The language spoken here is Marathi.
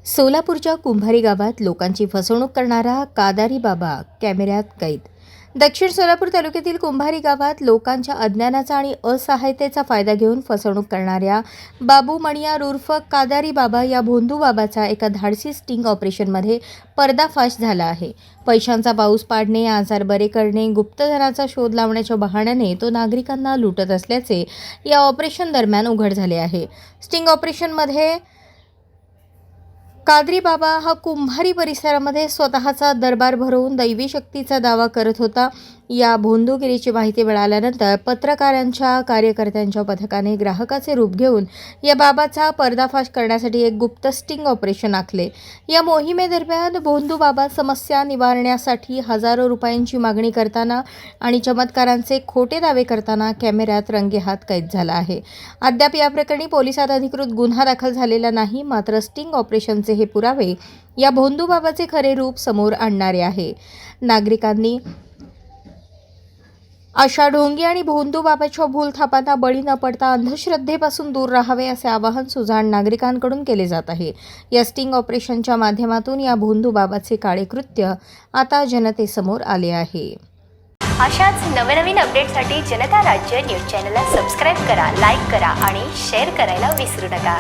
सोलापूरच्या कुंभारी गावात लोकांची फसवणूक करणारा कादारी बाबा कॅमेऱ्यात कैद। दक्षिण सोलापूर तालुक्यातील कुंभारी गावात लोकांच्या अज्ञानाचा आणि असहायतेचा फायदा घेऊन फसवणूक करणाऱ्या बाबू मणियार उर्फ कादारी बाबा या भोंदू बाबाचा एका धाडसी स्टिंग ऑपरेशनमध्ये पर्दाफाश झाला आहे। पैशांचा पाऊस पाडणे, आजार बरे करणे, गुप्तधनाचा शोध लावण्याच्या बहाण्याने तो नागरिकांना लुटत असल्याचे या ऑपरेशन दरम्यान उघड झाले आहे। स्टिंग ऑपरेशनमध्ये कादरी बाबा हा कुंभारी परिसरामध्ये स्वतःचा दरबार भरवून दैवी शक्तीचा दावा करत होता। या भोंदूगिरीची माहिती मिळाल्यानंतर पत्रकारांच्या कार्यकर्त्यांच्या पथकाने ग्राहकाचे रूप घेऊन या बाबाचा पर्दाफाश करण्यासाठी एक गुप्त स्टिंग ऑपरेशन आखले। या मोहिमेदरम्यान भोंदू बाबा समस्या निवारण्यासाठी हजारो रुपयांची मागणी करताना आणि चमत्कारांचे खोटे दावे करताना कॅमेऱ्यात रंगेहात कैद झाला आहे। अद्याप या प्रकरणी पोलिसात अधिकृत गुन्हा दाखल झालेला नाही, मात्र स्टिंग ऑपरेशनचे हे पुरावे या भोंदू बाबाचे खरे रूप समोर आणणारे आहे। नागरिकांनी अशा ढोंगी आणि भोंदू बाबाच्या भूलथापांना बळी न पडता अंधश्रद्धेपासून दूर राहावे असे आवाहन सुजाण नागरिकांकडून केले जात आहे। या स्टिंग ऑपरेशनच्या माध्यमातून या भोंदू बाबाचे काळे कृत्य आता जनतेसमोर आले आहे। अशाच नवनवीन अपडेटसाठी जनता राज्य न्यूज चॅनलला सबस्क्राईब करा, लाईक करा आणि शेअर करायला विसरू नका।